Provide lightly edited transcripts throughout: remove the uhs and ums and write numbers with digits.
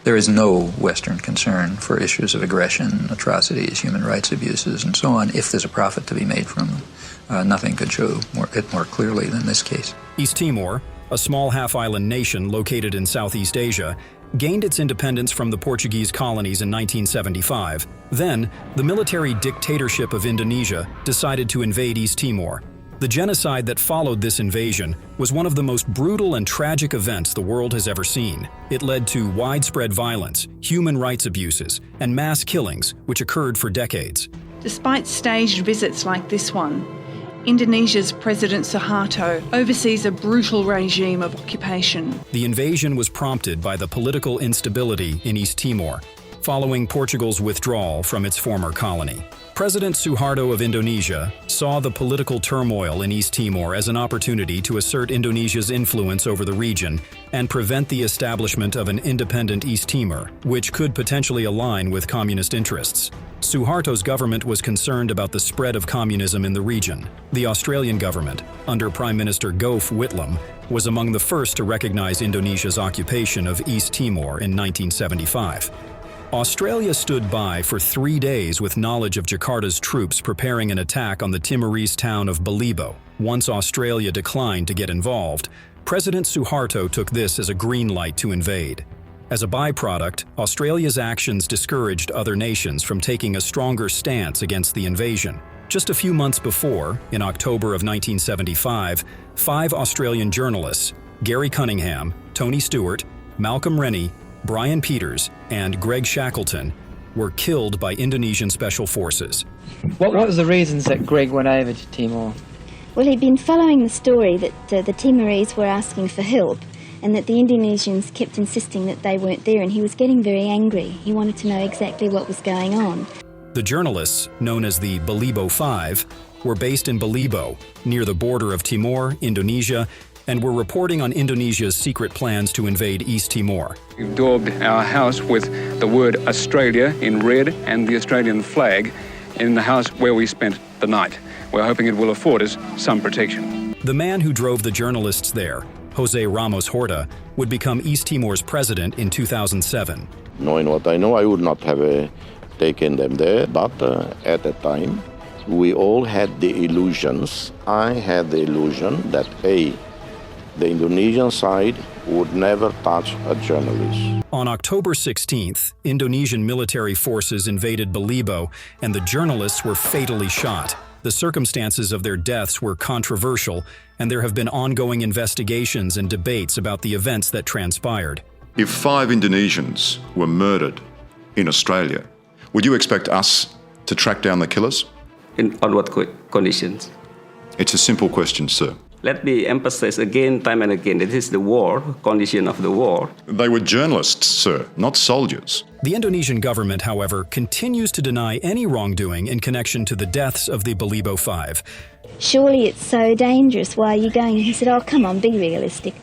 There is no Western concern for issues of aggression, atrocities, human rights abuses, and so on, if there's a profit to be made from them. Nothing could show it more clearly than this case. East Timor, a small half-island nation located in Southeast Asia, gained its independence from the Portuguese colonies in 1975. Then, the military dictatorship of Indonesia decided to invade East Timor. The genocide that followed this invasion was one of the most brutal and tragic events the world has ever seen. It led to widespread violence, human rights abuses, and mass killings, which occurred for decades. Despite staged visits like this one, Indonesia's President Suharto oversees a brutal regime of occupation. The invasion was prompted by the political instability in East Timor, following Portugal's withdrawal from its former colony. President Suharto of Indonesia saw the political turmoil in East Timor as an opportunity to assert Indonesia's influence over the region and prevent the establishment of an independent East Timor, which could potentially align with communist interests. Suharto's government was concerned about the spread of communism in the region. The Australian government, under Prime Minister Gough Whitlam, was among the first to recognize Indonesia's occupation of East Timor in 1975. Australia stood by for 3 days with knowledge of Jakarta's troops preparing an attack on the Timorese town of Balibo. Once Australia declined to get involved, President Suharto took this as a green light to invade. As a byproduct, Australia's actions discouraged other nations from taking a stronger stance against the invasion. Just a few months before, in October of 1975, 5 Australian journalists, Gary Cunningham, Tony Stewart, Malcolm Rennie, Brian Peters, and Greg Shackleton were killed by Indonesian special forces. What was the reasons that Greg went over to Timor? Well, he'd been following the story that the Timorese were asking for help and that the Indonesians kept insisting that they weren't there, and he was getting very angry. He wanted to know exactly what was going on. The journalists, known as the Balibo 5, were based in Balibo, near the border of Timor, Indonesia, and were reporting on Indonesia's secret plans to invade East Timor. We've daubed our house with the word Australia in red and the Australian flag in the house where we spent the night. We're hoping it will afford us some protection. The man who drove the journalists there, Jose Ramos Horta, would become East Timor's president in 2007. Knowing what I know, I would not have taken them there, but at that time, we all had the illusions. I had the illusion that, the Indonesian side would never touch a journalist. On October 16th, Indonesian military forces invaded Balibo, and the journalists were fatally shot. The circumstances of their deaths were controversial, and there have been ongoing investigations and debates about the events that transpired. If 5 Indonesians were murdered in Australia, would you expect us to track down the killers? On what conditions? It's a simple question, sir. Let me emphasize again, time and again, it is the war, condition of the war. They were journalists, sir, not soldiers. The Indonesian government, however, continues to deny any wrongdoing in connection to the deaths of the Balibo 5. Surely it's so dangerous, why are you going? And he said, oh, come on, be realistic.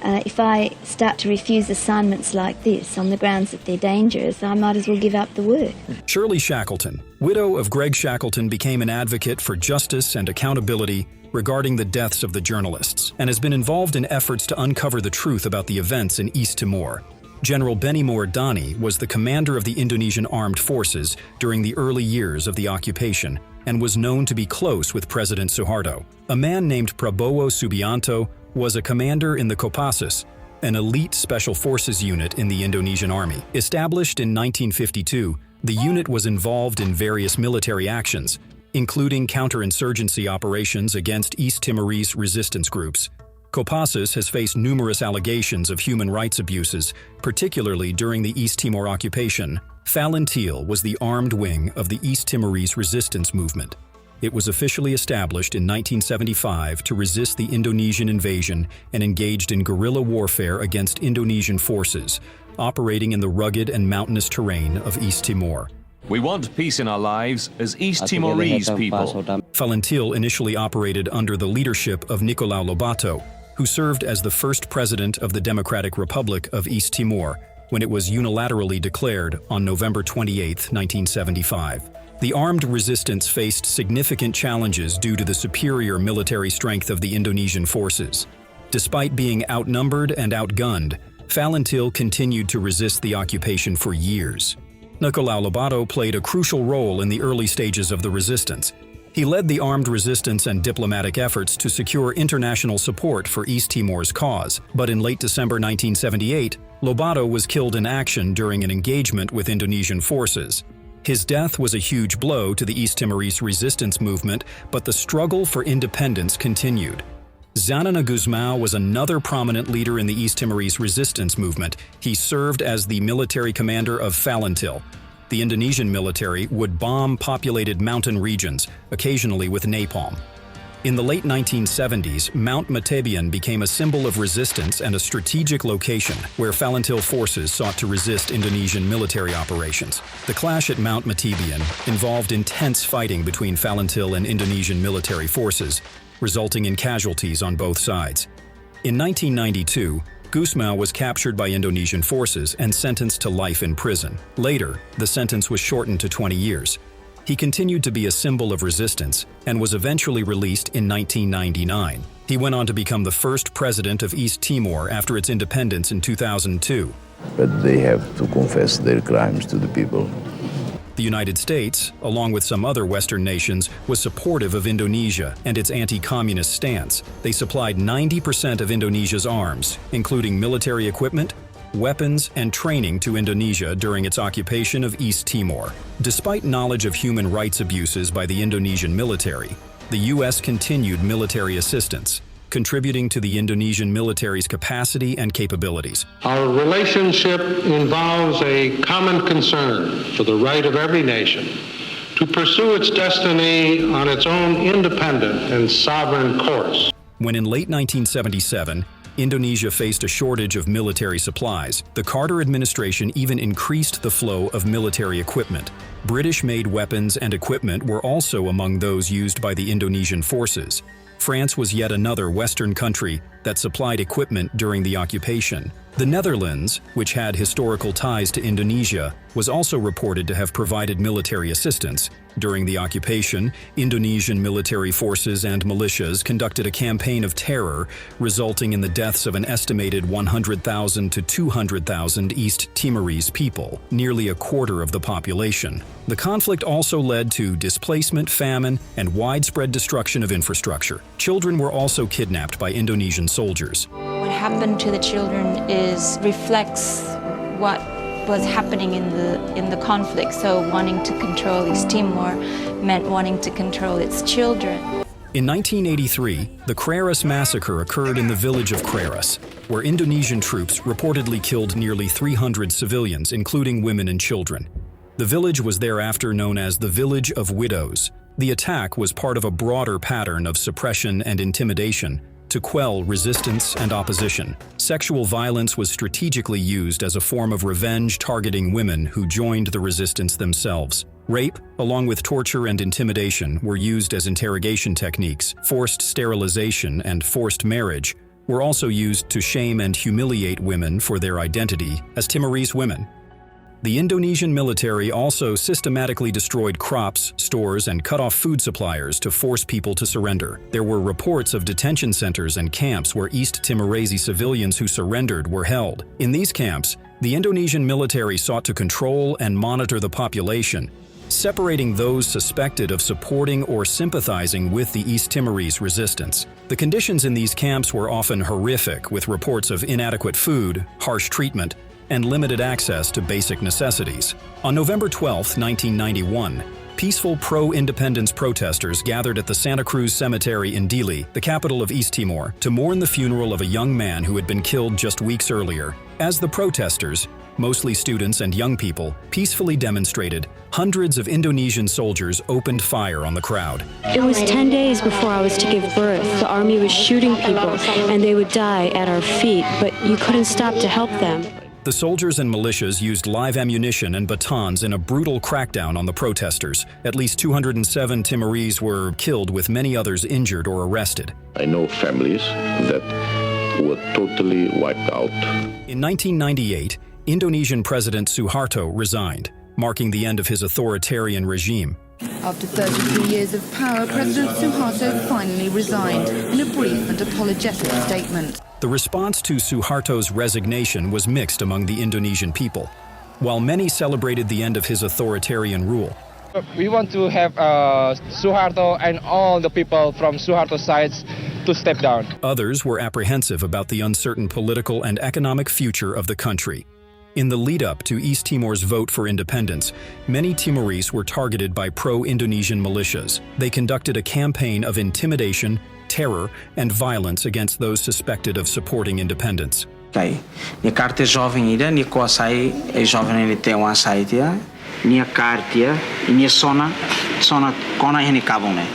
If I start to refuse assignments like this on the grounds that they're dangerous, I might as well give up the work. Shirley Shackleton, widow of Greg Shackleton, became an advocate for justice and accountability regarding the deaths of the journalists, and has been involved in efforts to uncover the truth about the events in East Timor. General Benimor Dani was the commander of the Indonesian Armed Forces during the early years of the occupation and was known to be close with President Suharto. A man named Prabowo Subianto was a commander in the Kopassus, an elite special forces unit in the Indonesian army. Established in 1952, the unit was involved in various military actions, including counterinsurgency operations against East Timorese resistance groups. Kopassus has faced numerous allegations of human rights abuses, particularly during the East Timor occupation. Falintil was the armed wing of the East Timorese resistance movement. It was officially established in 1975 to resist the Indonesian invasion and engaged in guerrilla warfare against Indonesian forces, operating in the rugged and mountainous terrain of East Timor. We want peace in our lives as East Timorese people. Falintil initially operated under the leadership of Nicolau Lobato, who served as the first president of the Democratic Republic of East Timor when it was unilaterally declared on November 28, 1975. The armed resistance faced significant challenges due to the superior military strength of the Indonesian forces. Despite being outnumbered and outgunned, Fallentil continued to resist the occupation for years. Nicolau Lobato played a crucial role in the early stages of the resistance. He led the armed resistance and diplomatic efforts to secure international support for East Timor's cause, but in late December 1978, Lobato was killed in action during an engagement with Indonesian forces. His death was a huge blow to the East Timorese resistance movement, but the struggle for independence continued. Zanana Gusmao was another prominent leader in the East Timorese resistance movement. He served as the military commander of Fallentil. The Indonesian military would bomb populated mountain regions, occasionally with napalm. In the late 1970s, Mount Matabian became a symbol of resistance and a strategic location where Fallentil forces sought to resist Indonesian military operations. The clash at Mount Matabian involved intense fighting between Fallentil and Indonesian military forces, resulting in casualties on both sides. In 1992, Gusmao was captured by Indonesian forces and sentenced to life in prison. Later, the sentence was shortened to 20 years. He continued to be a symbol of resistance and was eventually released in 1999. He went on to become the first president of East Timor after its independence in 2002. But they have to confess their crimes to the people. The United States, along with some other Western nations, was supportive of Indonesia and its anti-communist stance. They supplied 90% of Indonesia's arms, including military equipment, weapons, and training to Indonesia during its occupation of East Timor. Despite knowledge of human rights abuses by the Indonesian military, the U.S. continued military assistance, contributing to the Indonesian military's capacity and capabilities. Our relationship involves a common concern for the right of every nation to pursue its destiny on its own independent and sovereign course. When in late 1977, Indonesia faced a shortage of military supplies, the Carter administration even increased the flow of military equipment. British-made weapons and equipment were also among those used by the Indonesian forces. France was yet another Western country that supplied equipment during the occupation. The Netherlands, which had historical ties to Indonesia, was also reported to have provided military assistance. During the occupation, Indonesian military forces and militias conducted a campaign of terror, resulting in the deaths of an estimated 100,000 to 200,000 East Timorese people, nearly a quarter of the population. The conflict also led to displacement, famine, and widespread destruction of infrastructure. Children were also kidnapped by Indonesian soldiers. What happened to the children reflects what was happening in the conflict. So wanting to control East Timor meant wanting to control its children. In 1983, the Cruz massacre occurred in the village of Cruz, where Indonesian troops reportedly killed nearly 300 civilians, including women and children. The village was thereafter known as the Village of Widows. The attack was part of a broader pattern of suppression and intimidation to quell resistance and opposition. Sexual violence was strategically used as a form of revenge, targeting women who joined the resistance themselves. Rape, along with torture and intimidation, were used as interrogation techniques. Forced sterilization and forced marriage were also used to shame and humiliate women for their identity as Timorese women. The Indonesian military also systematically destroyed crops, stores, and cut off food suppliers to force people to surrender. There were reports of detention centers and camps where East Timorese civilians who surrendered were held. In these camps, the Indonesian military sought to control and monitor the population, separating those suspected of supporting or sympathizing with the East Timorese resistance. The conditions in these camps were often horrific, with reports of inadequate food, harsh treatment, and limited access to basic necessities. On November 12, 1991, peaceful pro-independence protesters gathered at the Santa Cruz Cemetery in Dili, the capital of East Timor, to mourn the funeral of a young man who had been killed just weeks earlier. As the protesters, mostly students and young people, peacefully demonstrated, hundreds of Indonesian soldiers opened fire on the crowd. It was 10 days before I was to give birth. The army was shooting people, and they would die at our feet, but you couldn't stop to help them. The soldiers and militias used live ammunition and batons in a brutal crackdown on the protesters. At least 207 Timorese were killed, with many others injured or arrested. I know families that were totally wiped out. In 1998, Indonesian President Suharto resigned, marking the end of his authoritarian regime. After 33 years of power, President Suharto finally resigned in a brief and apologetic statement. The response to Suharto's resignation was mixed among the Indonesian people. While many celebrated the end of his authoritarian rule, We want to have Suharto and all the people from Suharto's sides to step down. others were apprehensive about the uncertain political and economic future of the country. In the lead-up to East Timor's vote for independence, many Timorese were targeted by pro-Indonesian militias. They conducted a campaign of intimidation, terror, and violence against those suspected of supporting independence. Nia carta jovem ida, nia kuasai jovem ini te wan saitia, nia cartia, nia sona kona ini kabone.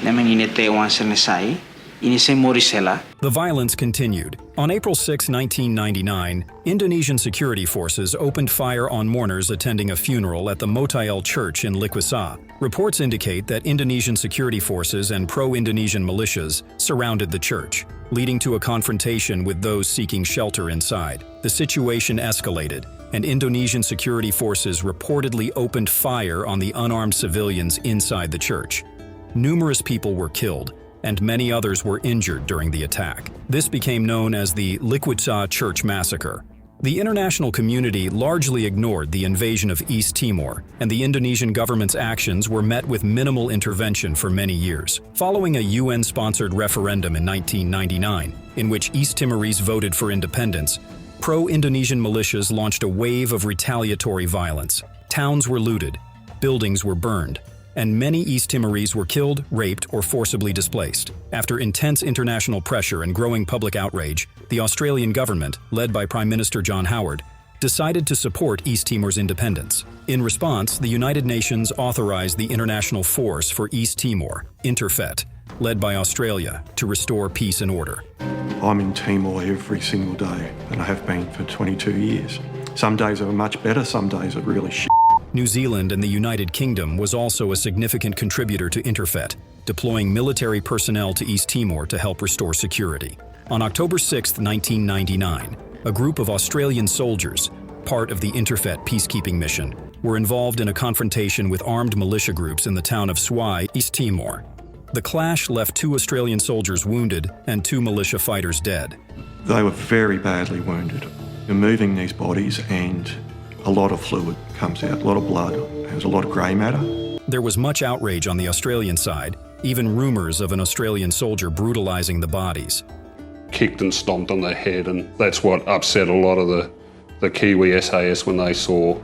Nemen ini te wan senesai, ini se morisela. The violence continued. On April 6, 1999, Indonesian security forces opened fire on mourners attending a funeral at the Motael Church in Liquissa. Reports indicate that Indonesian security forces and pro-Indonesian militias surrounded the church, leading to a confrontation with those seeking shelter inside. The situation escalated, and Indonesian security forces reportedly opened fire on the unarmed civilians inside the church. Numerous people were killed, and many others were injured during the attack. This became known as the Liquissa Church Massacre. The international community largely ignored the invasion of East Timor, and the Indonesian government's actions were met with minimal intervention for many years. Following a UN-sponsored referendum in 1999, in which East Timorese voted for independence, pro-Indonesian militias launched a wave of retaliatory violence. Towns were looted, buildings were burned, and many East Timorese were killed, raped, or forcibly displaced. After intense international pressure and growing public outrage, the Australian government, led by Prime Minister John Howard, decided to support East Timor's independence. In response, the United Nations authorized the International Force for East Timor, Interfet, led by Australia, to restore peace and order. I'm in Timor every single day, and I have been for 22 years. Some days are much better, some days are really shit. New Zealand and the United Kingdom was also a significant contributor to Interfet, deploying military personnel to East Timor to help restore security. On October 6, 1999, a group of Australian soldiers, part of the Interfet peacekeeping mission, were involved in a confrontation with armed militia groups in the town of Suai, East Timor. The clash left 2 Australian soldiers wounded and 2 militia fighters dead. They were very badly wounded. You're moving these bodies and a lot of fluid comes out, a lot of blood, there's a lot of grey matter. There was much outrage on the Australian side, even rumors of an Australian soldier brutalizing the bodies. Kicked and stomped on their head, and that's what upset a lot of the Kiwi SAS when they saw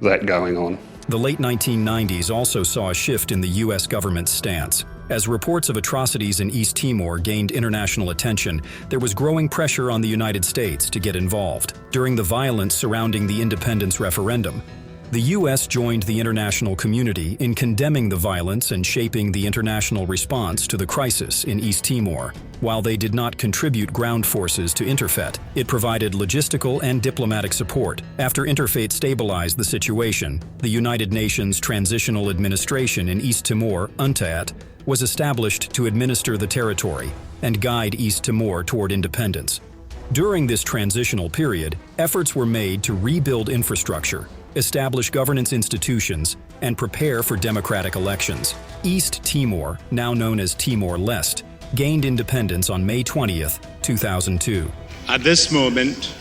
that going on. The late 1990s also saw a shift in the US government's stance. As reports of atrocities in East Timor gained international attention, there was growing pressure on the United States to get involved. During the violence surrounding the independence referendum, the US joined the international community in condemning the violence and shaping the international response to the crisis in East Timor. While they did not contribute ground forces to Interfet, it provided logistical and diplomatic support. After Interfet stabilized the situation, the United Nations Transitional Administration in East Timor, UNTAT, was established to administer the territory and guide East Timor toward independence. During this transitional period, efforts were made to rebuild infrastructure, establish governance institutions, and prepare for democratic elections. East Timor, now known as Timor-Leste, gained independence on May 20th, 2002. At this moment,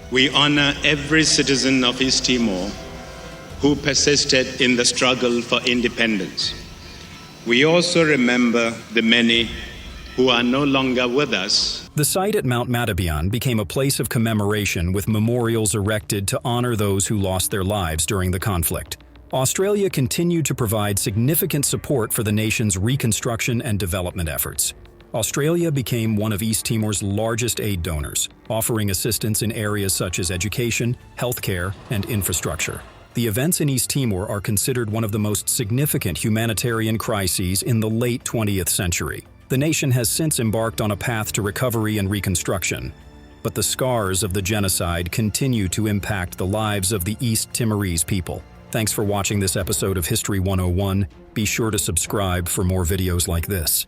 we honor every citizen of East Timor who persisted in the struggle for independence. We also remember the many who are no longer with us. The site at Mount Matabian became a place of commemoration with memorials erected to honor those who lost their lives during the conflict. Australia continued to provide significant support for the nation's reconstruction and development efforts. Australia became one of East Timor's largest aid donors, offering assistance in areas such as education, healthcare, and infrastructure. The events in East Timor are considered one of the most significant humanitarian crises in the late 20th century. The nation has since embarked on a path to recovery and reconstruction, but the scars of the genocide continue to impact the lives of the East Timorese people. Thanks for watching this episode of History 101. Be sure to subscribe for more videos like this.